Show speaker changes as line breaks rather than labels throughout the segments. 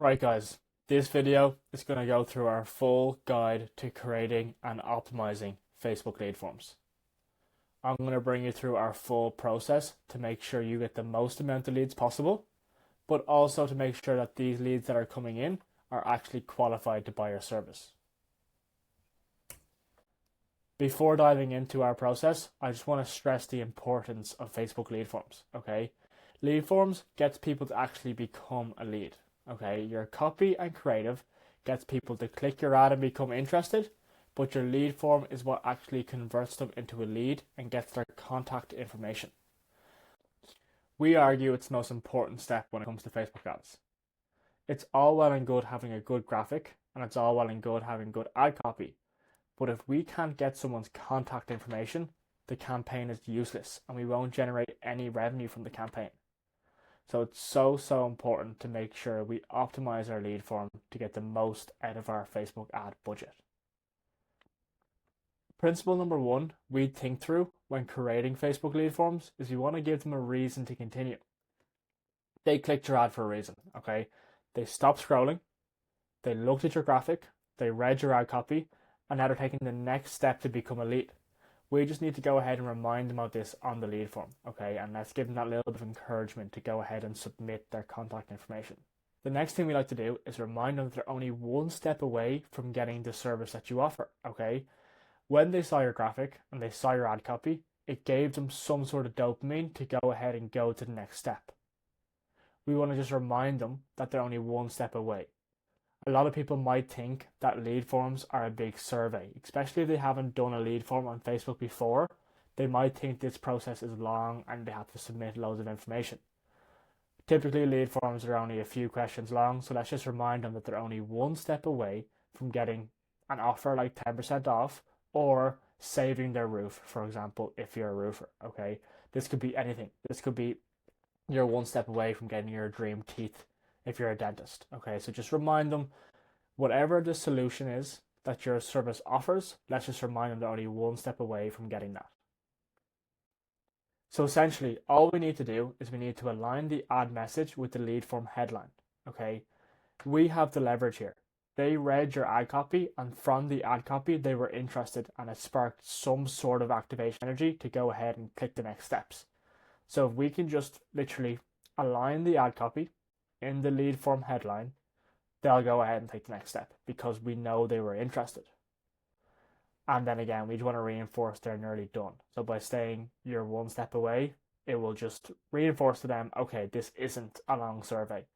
Right guys, this video is going to go through our full guide to creating and optimizing Facebook lead forms. I'm going to bring you through our full process to make sure you get the most amount of leads possible, but also to make sure that these leads that are coming in are actually qualified to buy your service. Before diving into our process, I just want to stress the importance of Facebook lead forms, okay? Lead forms gets people to actually become a lead. Okay, your copy and creative gets people to click your ad and become interested, but your lead form is what actually converts them into a lead and gets their contact information. We argue it's the most important step when it comes to Facebook ads. It's all well and good having a good graphic, and it's all well and good having good ad copy, but if we can't get someone's contact information, the campaign is useless and we won't generate any revenue from the campaign. So it's so important to make sure we optimize our lead form to get the most out of our Facebook ad budget. Principle number one we think through when creating Facebook lead forms is you want to give them a reason to continue. They clicked your ad for a reason, okay? They stopped scrolling, they looked at your graphic, they read your ad copy, and now they're taking the next step to become a lead. We just need to go ahead and remind them of this on the lead form, okay? And let's give them that little bit of encouragement to go ahead and submit their contact information. The next thing we like to do is remind them that they're only one step away from getting the service that you offer, okay? When they saw your graphic and they saw your ad copy, it gave them some sort of dopamine to go ahead and go to the next step. We want to just remind them that they're only one step away. A lot of people might think that lead forms are a big survey, especially if they haven't done a lead form on Facebook before. They might think this process is long and they have to submit loads of information. Typically, lead forms are only a few questions long, so let's just remind them that they're only one step away from getting an offer like 10% off or saving their roof, for example, if you're a roofer, okay? This could be anything. This could be you're one step away from getting your dream teeth if you're a dentist, okay? So just remind them, whatever the solution is that your service offers, let's just remind them they're only one step away from getting that. So essentially, all we need to do is we need to align the ad message with the lead form headline, okay? We have the leverage here. They read your ad copy, and from the ad copy, they were interested, and it sparked some sort of activation energy to go ahead and click the next steps. So if we can just literally align the ad copy in the lead form headline, they'll go ahead and take the next step because we know they were interested. And then again, we just want to reinforce they're nearly done. So by saying you're one step away, it will just reinforce to them, okay, this isn't a long survey.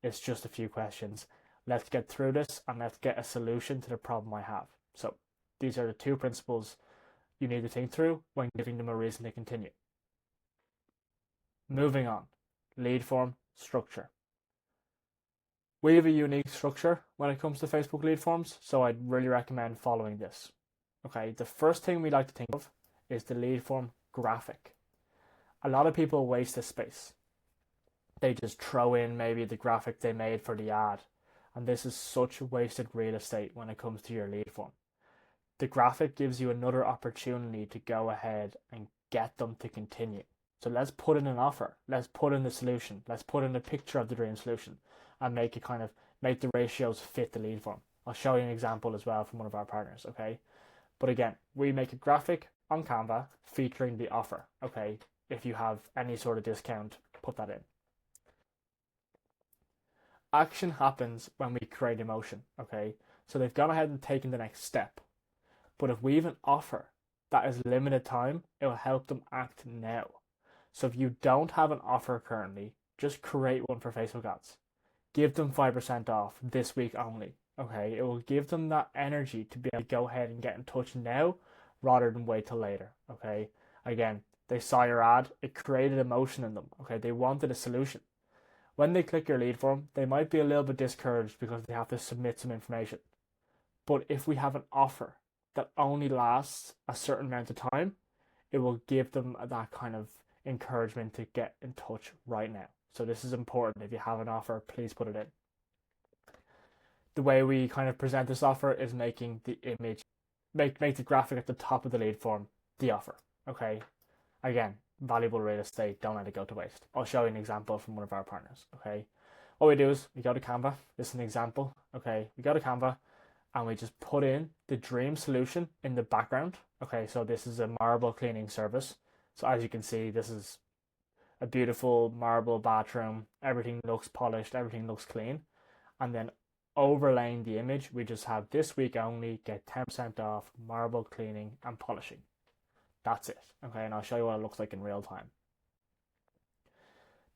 It's just a few questions. Let's get through this and let's get a solution to the problem I have. So these are the two principles you need to think through when giving them a reason to continue. Moving on, lead form structure. We have a unique structure when it comes to Facebook lead forms, so I'd really recommend following this. Okay, the first thing we like to think of is the lead form graphic. A lot of people waste this space. They just throw in maybe the graphic they made for the ad, and this is such wasted real estate when it comes to your lead form. The graphic gives you another opportunity to go ahead and get them to continue. So let's put in an offer, let's put in the solution, let's put in a picture of the dream solution and make the ratios fit the lead form. I'll show you an example as well from one of our partners, okay? But again, we make a graphic on Canva featuring the offer, okay? If you have any sort of discount, put that in. Action happens when we create emotion, okay? So they've gone ahead and taken the next step. But if we have an offer that is limited time, it will help them act now. So if you don't have an offer currently, just create one for Facebook ads. Give them 5% off this week only, okay? It will give them that energy to be able to go ahead and get in touch now rather than wait till later, okay? Again, they saw your ad, it created emotion in them, okay? They wanted a solution. When they click your lead form, they might be a little bit discouraged because they have to submit some information. But if we have an offer that only lasts a certain amount of time, it will give them that kind of encouragement to get in touch right now. So this is important. If you have an offer, please put it in. The way we kind of present this offer is making the image, make the graphic at the top of the lead form the offer, okay? Again, valuable real estate, don't let it go to waste. I'll show you an example from one of our partners, okay? What we do is we go to Canva. This is an example. Okay, we go to Canva and we just put in the dream solution in the background. Okay, so this is a marble cleaning service. So as you can see, this is a beautiful marble bathroom. Everything looks polished, everything looks clean. And then overlaying the image, we just have this week only, get 10% off marble cleaning and polishing. That's it. Okay, and I'll show you what it looks like in real time.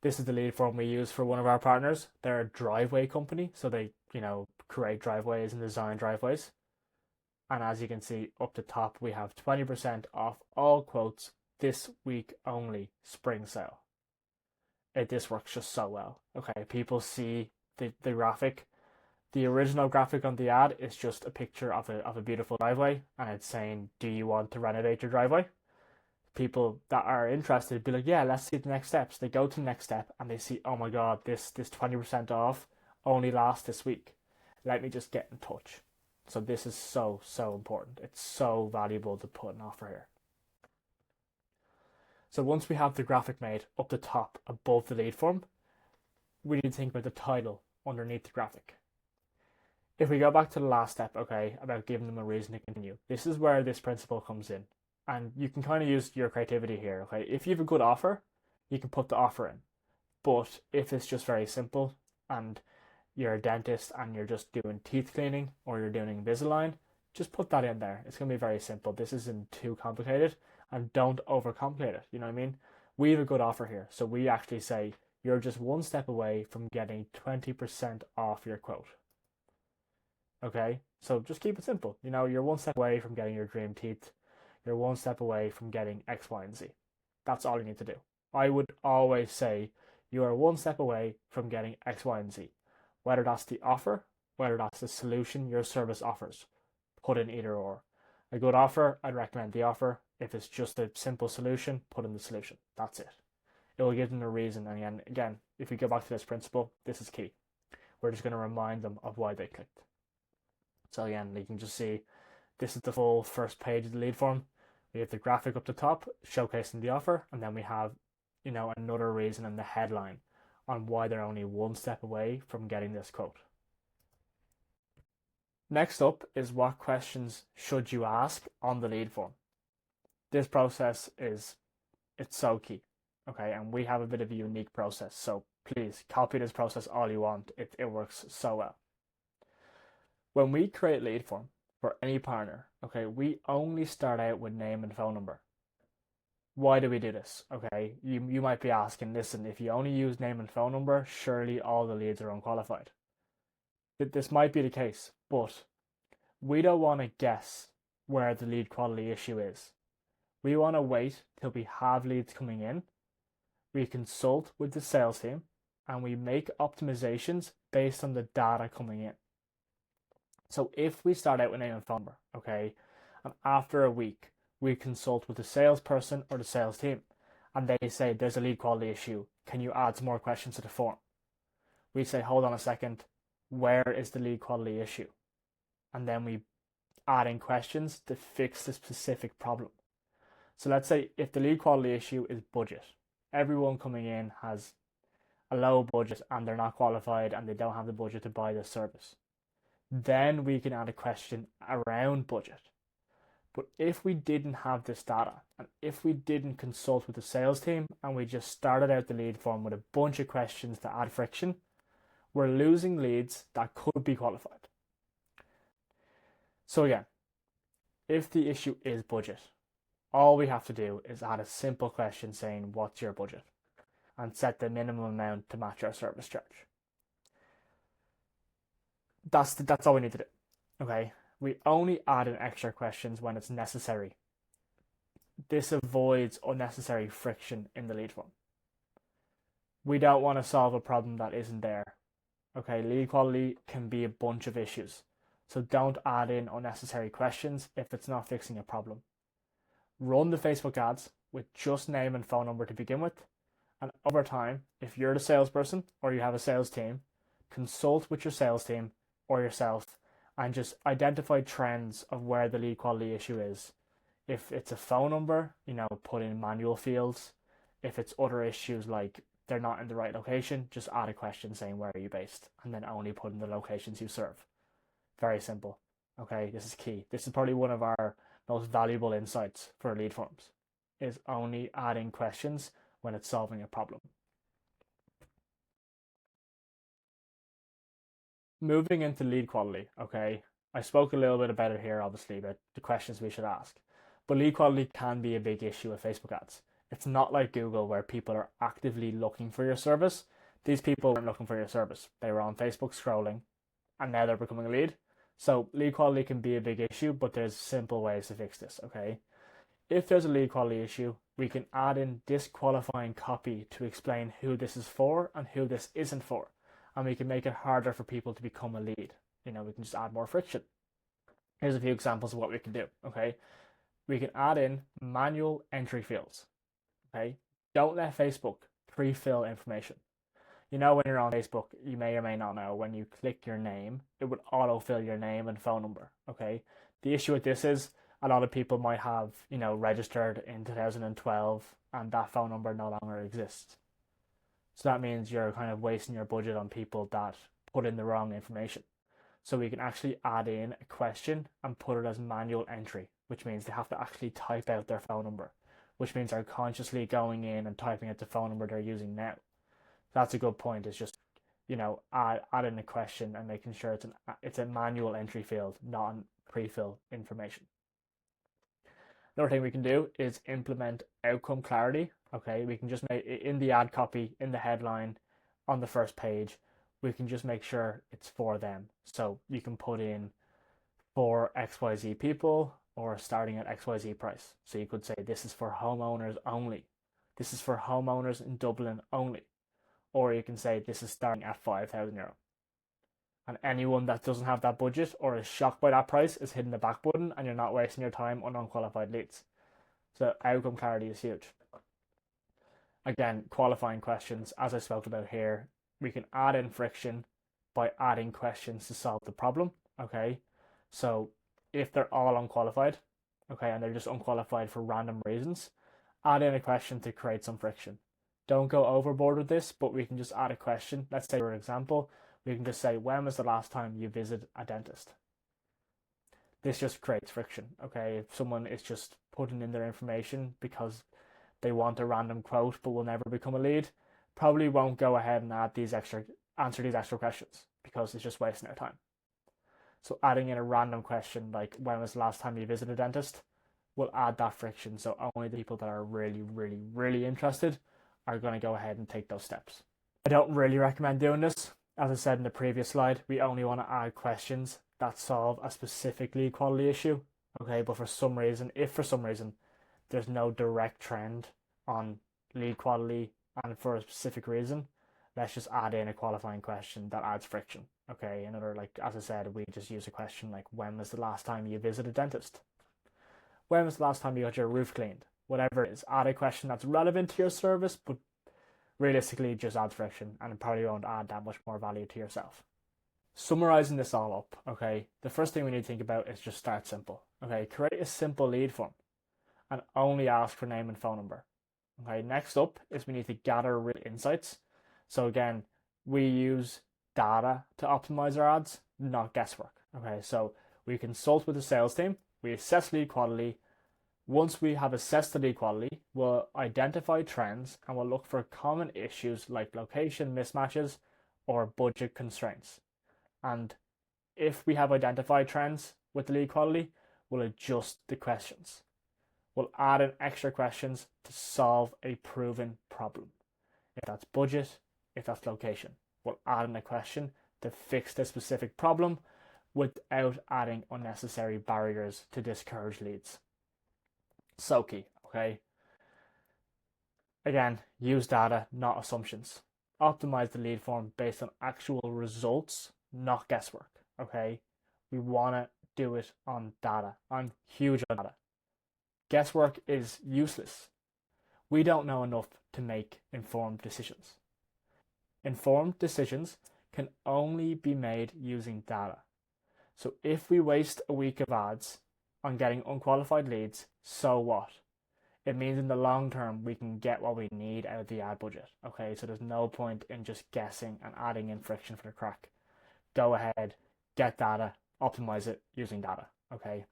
This is the lead form we use for one of our partners. They're a driveway company, so they, create driveways and design driveways. And as you can see up the top, we have 20% off all quotes this week only spring sale. This works just so well. Okay, people see the graphic. The original graphic on the ad is just a picture of a beautiful driveway, and it's saying, do you want to renovate your driveway? People that are interested be like, yeah, let's see the next steps. They go to the next step and they see, oh my god, this 20% off only lasts this week. Let me just get in touch. So this is so important. It's so valuable to put an offer here. So once we have the graphic made up the top above the lead form, we need to think about the title underneath the graphic. If we go back to the last step, okay, about giving them a reason to continue, this is where this principle comes in. And you can kind of use your creativity here, okay? If you have a good offer, you can put the offer in. But if it's just very simple and you're a dentist and you're just doing teeth cleaning or you're doing Invisalign, just put that in there. It's going to be very simple. This isn't too complicated, and don't overcomplicate it. You know what I mean? We have a good offer here. So we actually say you're just one step away from getting 20% off your quote. Okay? So just keep it simple. You're one step away from getting your dream teeth. You're one step away from getting X, Y, and Z. That's all you need to do. I would always say you are one step away from getting X, Y, and Z. Whether that's the offer, whether that's the solution your service offers, put in either or. A good offer, I'd recommend the offer. If it's just a simple solution, put in the solution. That's it. It will give them a reason. And again, if we go back to this principle, this is key. We're just going to remind them of why they clicked. So again, you can just see this is the full first page of the lead form. We have the graphic up the top showcasing the offer, and then we have, another reason in the headline on why they're only one step away from getting this quote. Next up is what questions should you ask on the lead form. This process it's so key, okay? And we have a bit of a unique process, so please copy this process all you want. It works so well. When we create lead form for any partner, okay, we only start out with name and phone number. Why do we do this? Okay, you might be asking, listen, if you only use name and phone number, surely all the leads are unqualified. This might be the case, but we don't want to guess where the lead quality issue is. We want to wait till we have leads coming in, we consult with the sales team, and we make optimizations based on the data coming in. So if we start out with name and phone number, okay, and after a week, we consult with the salesperson or the sales team, and they say there's a lead quality issue. Can you add some more questions to the form? We say, hold on a second, where is the lead quality issue? And then we add in questions to fix the specific problem. So let's say if the lead quality issue is budget, everyone coming in has a low budget and they're not qualified and they don't have the budget to buy this service. Then we can add a question around budget. But if we didn't have this data, and if we didn't consult with the sales team and we just started out the lead form with a bunch of questions to add friction, we're losing leads that could be qualified. So again, if the issue is budget, all we have to do is add a simple question saying, what's your budget? And set the minimum amount to match our service charge. That's all we need to do, okay? We only add in extra questions when it's necessary. This avoids unnecessary friction in the lead form. We don't want to solve a problem that isn't there. Okay, lead quality can be a bunch of issues. So don't add in unnecessary questions if it's not fixing a problem. Run the Facebook ads with just name and phone number to begin with. And over time, if you're the salesperson or you have a sales team, consult with your sales team or yourself and just identify trends of where the lead quality issue is. If it's a phone number, put in manual fields. If it's other issues like they're not in the right location, just add a question saying where are you based, and then only put in the locations you serve. Very simple. Okay, this is key. This is probably one of our most valuable insights for lead forms, is only adding questions when it's solving a problem. Moving into lead quality, okay, I spoke a little bit about it here, obviously, about the questions we should ask. But lead quality can be a big issue with Facebook ads. It's not like Google where people are actively looking for your service. These people weren't looking for your service. They were on Facebook scrolling, and now they're becoming a lead. So lead quality can be a big issue, but there's simple ways to fix this, okay? If there's a lead quality issue, we can add in disqualifying copy to explain who this is for and who this isn't for. And we can make it harder for people to become a lead. We can just add more friction. Here's a few examples of what we can do, okay? We can add in manual entry fields, okay? Don't let Facebook pre-fill information. When you're on Facebook, you may or may not know, when you click your name, it would autofill your name and phone number, okay? The issue with this is a lot of people might have, registered in 2012 and that phone number no longer exists. So that means you're kind of wasting your budget on people that put in the wrong information. So we can actually add in a question and put it as manual entry, which means they have to actually type out their phone number, which means they're consciously going in and typing out the phone number they're using now. That's a good point. It's just, add in a question and making sure it's a manual entry field, not a pre-fill information. Another thing we can do is implement outcome clarity. Okay, we can just make it in the ad copy, in the headline, on the first page, we can just make sure it's for them. So you can put in for XYZ people or starting at XYZ price. So you could say this is for homeowners only. This is for homeowners in Dublin only. Or you can say this is starting at €5,000. And anyone that doesn't have that budget or is shocked by that price is hitting the back button, and you're not wasting your time on unqualified leads. So outcome clarity is huge. Again, qualifying questions, as I spoke about here, we can add in friction by adding questions to solve the problem. Okay, so if they're all unqualified, okay, and they're just unqualified for random reasons, add in a question to create some friction. Don't go overboard with this, but we can just add a question. Let's say, for example, we can just say, when was the last time you visited a dentist? This just creates friction, okay? If someone is just putting in their information because they want a random quote but will never become a lead, probably won't go ahead and answer these extra questions because it's just wasting their time. So adding in a random question like, when was the last time you visited a dentist, will add that friction. So only the people that are really, really, really interested are going to go ahead and take those steps. I don't really recommend doing this. As I said in the previous slide, we only want to add questions that solve a specific lead quality issue. Okay, but if for some reason there's no direct trend on lead quality and for a specific reason, let's just add in a qualifying question that adds friction. Okay, as I said, we just use a question like, when was the last time you visited a dentist? When was the last time you got your roof cleaned? Whatever it is, add a question that's relevant to your service, but realistically just adds friction and it probably won't add that much more value to yourself. Summarizing this all up, okay, the first thing we need to think about is just start simple. Okay, create a simple lead form and only ask for name and phone number. Okay, next up is we need to gather real insights. So again, we use data to optimize our ads, not guesswork. Okay, so we consult with the sales team, we assess lead quality. Once we have assessed the lead quality, we'll identify trends and we'll look for common issues like location mismatches or budget constraints. And if we have identified trends with the lead quality, we'll adjust the questions. We'll add in extra questions to solve a proven problem. If that's budget, if that's location, we'll add in a question to fix the specific problem without adding unnecessary barriers to discourage leads. So key, okay? Again, use data, not assumptions. Optimize the lead form based on actual results, not guesswork, okay? We want to do it on data. I'm huge on data. Guesswork is useless. We don't know enough to make informed decisions. Informed decisions can only be made using data. So if we waste a week of ads on getting unqualified leads, so what? It means in the long term we can get what we need out of the ad budget. Okay, so there's no point in just guessing and adding in friction for the crack. Go ahead, get data, optimize it using data. Okay.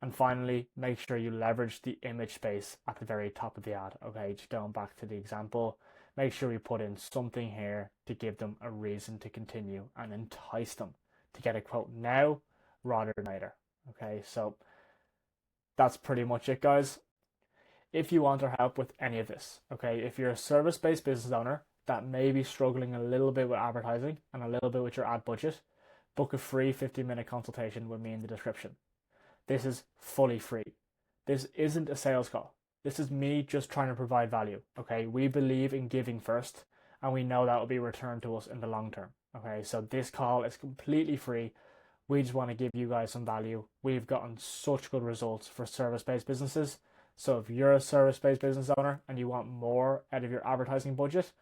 And finally, make sure you leverage the image space at the very top of the ad. Okay, just going back to the example, make sure we put in something here to give them a reason to continue and entice them to get a quote now rather than later. Okay, so that's pretty much it, guys. If you want our help with any of this, okay, if you're a service-based business owner that may be struggling a little bit with advertising and a little bit with your ad budget, book a free 15-minute consultation with me in the description. This is fully free. This isn't a sales call. This is me just trying to provide value. Okay, we believe in giving first, and we know that will be returned to us in the long term. Okay, so this call is completely free. We just want to give you guys some value. We've gotten such good results for service-based businesses. So if you're a service-based business owner and you want more out of your advertising budget,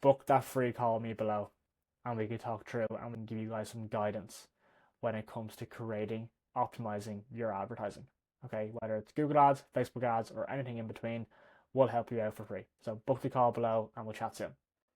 book that free call with me below, and we can talk through and we can give you guys some guidance when it comes to creating, optimizing your advertising. Okay, whether it's Google ads, Facebook ads, or anything in between, we'll help you out for free. So book the call below and we'll chat soon.